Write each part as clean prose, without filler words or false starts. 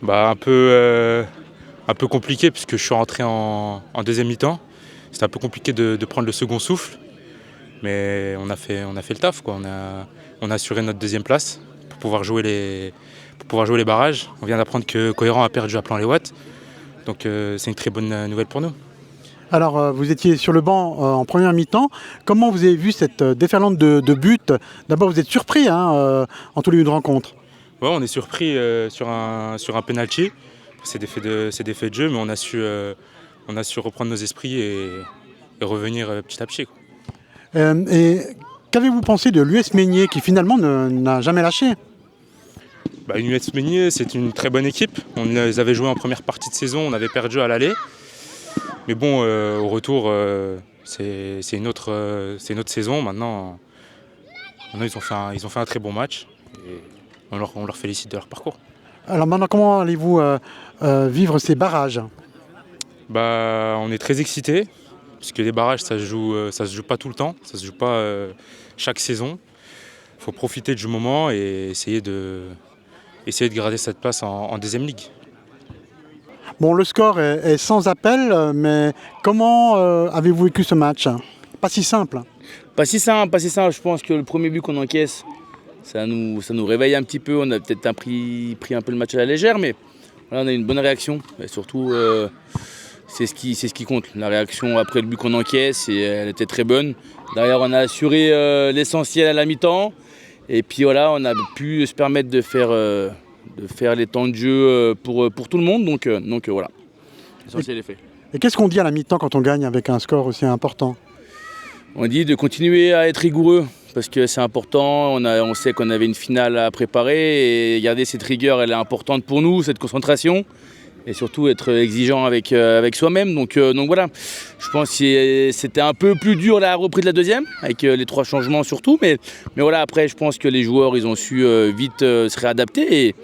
Un peu compliqué puisque je suis rentré en deuxième mi-temps. C'était un peu compliqué de prendre le second souffle, mais on a fait le taf, quoi. On a assuré notre deuxième place pour pouvoir jouer les barrages. On vient d'apprendre que Cohérent a perdu à Plan-les-Ouates, donc c'est une très bonne nouvelle pour nous. Alors, vous étiez sur le banc en première mi-temps. Comment vous avez vu cette déferlante de buts? D'abord, vous êtes surpris en tout début de rencontre. Ouais, on est surpris sur un penalty. C'est des faits de jeu, mais on a su reprendre nos esprits et revenir petit à petit, quoi. Et qu'avez-vous pensé de l'US Meignier qui finalement n'a jamais lâché? Une US Meignier, c'est une très bonne équipe. On les avait joués en première partie de saison, on avait perdu à l'aller. Mais bon, au retour, c'est une autre saison. Maintenant, ils ont fait un très bon match. Et on leur félicite de leur parcours. Alors maintenant, comment allez-vous vivre ces barrages? On est très excités, puisque les barrages, ça se joue pas tout le temps, ça se joue pas chaque saison. Il faut profiter du moment et essayer de garder cette place en deuxième ligue. Bon, le score est sans appel, mais comment avez-vous vécu ce match? Pas si simple. Pas si simple. Je pense que le premier but qu'on encaisse, ça nous réveille un petit peu. On a peut-être pris un peu le match à la légère, mais voilà, on a une bonne réaction. Et surtout, c'est ce qui compte. La réaction après le but qu'on encaisse, et elle était très bonne. Derrière, on a assuré l'essentiel à la mi-temps. Et puis voilà, on a pu se permettre de faire les temps de jeu pour tout le monde. Donc voilà, l'essentiel est fait. Et qu'est-ce qu'on dit à la mi-temps quand on gagne avec un score aussi important? On dit de continuer à être rigoureux parce que c'est important. On sait qu'on avait une finale à préparer et garder cette rigueur, elle est importante pour nous, cette concentration. Et surtout être exigeant avec soi-même. Donc voilà, je pense que c'était un peu plus dur la reprise de la deuxième, avec les 3 changements surtout. Mais voilà, après, je pense que les joueurs, ils ont su vite se réadapter.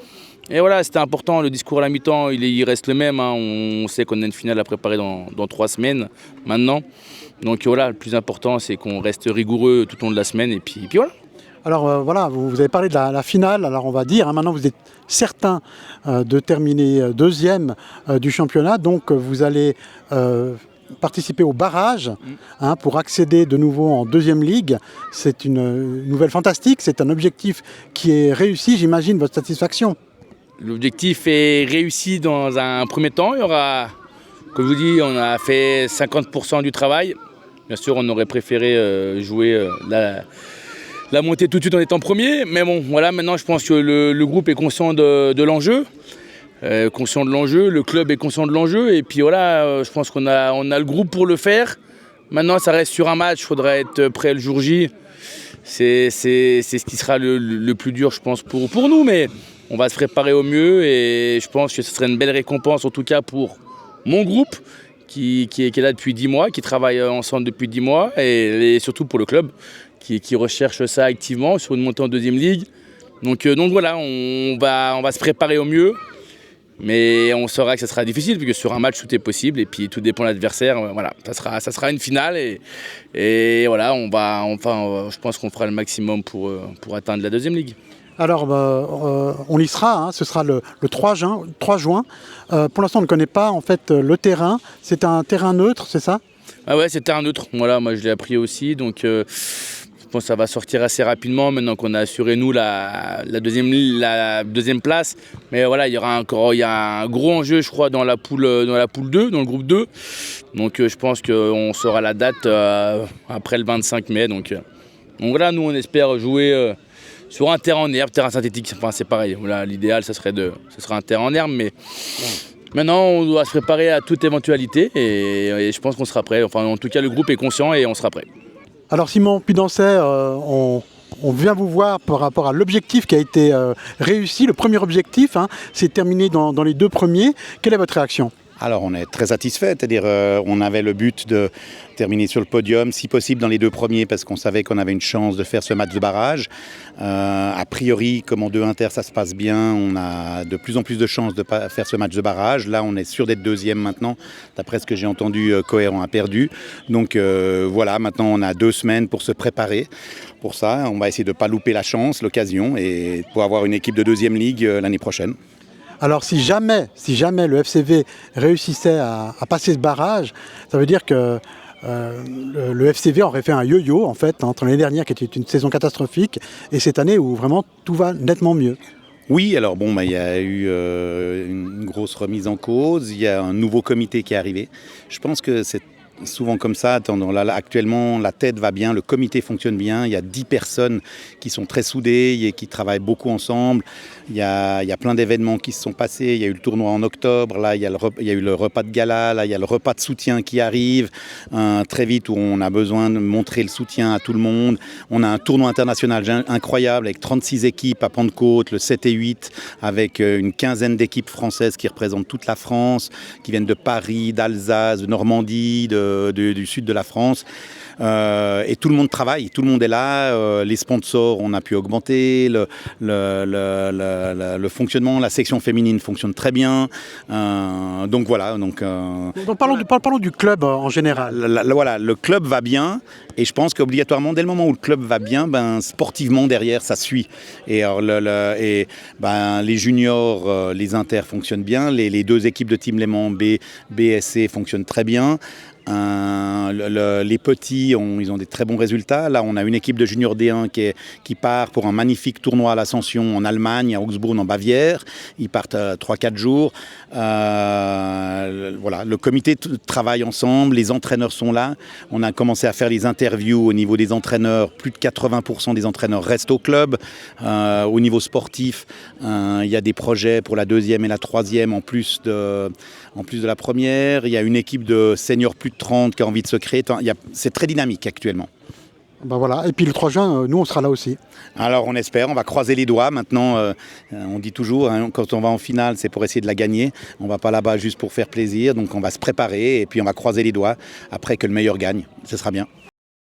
Et voilà, c'était important. Le discours à la mi-temps, il reste le même. On sait qu'on a une finale à préparer dans 3 semaines maintenant. Donc voilà, le plus important, c'est qu'on reste rigoureux tout au long de la semaine. Et puis voilà. Alors voilà, vous avez parlé de la finale, alors on va dire, maintenant vous êtes certain de terminer deuxième du championnat, donc vous allez participer au barrage pour accéder de nouveau en deuxième ligue. C'est une nouvelle fantastique, c'est un objectif qui est réussi, j'imagine votre satisfaction. L'objectif est réussi dans un premier temps. Il y aura, comme je vous dis, on a fait 50% du travail. Bien sûr, on aurait préféré jouer la montée tout de suite en étant premier, mais bon, voilà, maintenant je pense que le groupe est conscient de l'enjeu, le club est conscient de l'enjeu, et puis voilà, je pense qu'on a le groupe pour le faire. Maintenant, ça reste sur un match, il faudra être prêt le jour J. C'est ce qui sera le plus dur, je pense, pour nous, mais on va se préparer au mieux, et je pense que ce serait une belle récompense, en tout cas pour mon groupe, qui est là depuis 10 mois, qui travaille ensemble depuis 10 mois, et surtout pour le club, qui recherche ça activement sur une montée en deuxième ligue. Donc voilà, on va se préparer au mieux, mais on saura que ça sera difficile, puisque sur un match tout est possible, et puis tout dépend de l'adversaire. Voilà, ça sera une finale, et voilà, je pense qu'on fera le maximum pour atteindre la deuxième ligue. Alors on y sera, ce sera le 3 juin. Pour l'instant on ne connaît pas en fait le terrain, c'est un terrain neutre, c'est ça? Ah ouais, c'est terrain neutre, voilà, moi je l'ai appris aussi, donc je pense que ça va sortir assez rapidement maintenant qu'on a assuré nous la deuxième place. Mais voilà, il y a un gros enjeu, je crois, dans la poule 2, dans le groupe 2. Donc je pense qu'on saura la date après le 25 mai. Donc voilà, nous on espère jouer sur un terrain en herbe, terrain synthétique, enfin c'est pareil. Voilà, l'idéal, ce sera un terrain en herbe, mais maintenant on doit se préparer à toute éventualité et je pense qu'on sera prêt. Enfin, en tout cas, le groupe est conscient et on sera prêt. Alors Simon Pudancet, on vient vous voir par rapport à l'objectif qui a été réussi. Le premier objectif, c'est terminé dans les 2 premiers. Quelle est votre réaction? Alors on est très satisfait, c'est-à-dire on avait le but de terminer sur le podium, si possible dans les 2 premiers, parce qu'on savait qu'on avait une chance de faire ce match de barrage. A priori, comme en 2 inter ça se passe bien, on a de plus en plus de chances de faire ce match de barrage. Là on est sûr d'être deuxième maintenant, d'après ce que j'ai entendu, Cohérent a perdu. Donc voilà, maintenant on a 2 semaines pour se préparer. Pour ça, on va essayer de ne pas louper la chance, l'occasion, et pour avoir une équipe de deuxième ligue l'année prochaine. Alors si jamais le FCV réussissait à passer ce barrage, ça veut dire que le FCV aurait fait un yo-yo en fait entre l'année dernière qui était une saison catastrophique et cette année où vraiment tout va nettement mieux. Oui, alors bon, il y a eu une grosse remise en cause, il y a un nouveau comité qui est arrivé. Je pense que c'est souvent comme ça. Là, actuellement, la tête va bien, le comité fonctionne bien. Il y a 10 personnes qui sont très soudées et qui travaillent beaucoup ensemble. Il y a plein d'événements qui se sont passés. Il y a eu le tournoi en octobre. Là, il y a eu le repas de gala. Là, il y a le repas de soutien qui arrive très vite où on a besoin de montrer le soutien à tout le monde. On a un tournoi international incroyable avec 36 équipes à Pentecôte, le 7 et 8, avec une quinzaine d'équipes françaises qui représentent toute la France, qui viennent de Paris, d'Alsace, de Normandie, du sud de la France. Et tout le monde travaille, tout le monde est là. Les sponsors, on a pu augmenter. Le fonctionnement, la section féminine fonctionne très bien. Donc voilà. Donc parlons du club en général. Voilà, le club va bien. Et je pense qu'obligatoirement, dès le moment où le club va bien, sportivement derrière, ça suit. Et alors, les juniors, les inters fonctionnent bien. Les deux équipes de Team Léman B, BSC fonctionnent très bien. Les petits, ils ont des très bons résultats. Là, on a une équipe de junior D1 qui part pour un magnifique tournoi à l'Ascension en Allemagne, à Augsbourg, en Bavière. Ils partent 3-4 jours. Voilà, le comité travaille ensemble, les entraîneurs sont là. On a commencé à faire les interviews au niveau des entraîneurs. Plus de 80% des entraîneurs restent au club. Au niveau sportif, il y a des projets pour la deuxième et la troisième en plus de la première. Il y a une équipe de seniors plus de 30 qui a envie de se créer. C'est très dynamique actuellement. Voilà. Et puis le 3 juin, nous on sera là aussi. Alors on espère, on va croiser les doigts. Maintenant, on dit toujours, quand on va en finale, c'est pour essayer de la gagner. On ne va pas là-bas juste pour faire plaisir. Donc on va se préparer et puis on va croiser les doigts après que le meilleur gagne. Ce sera bien.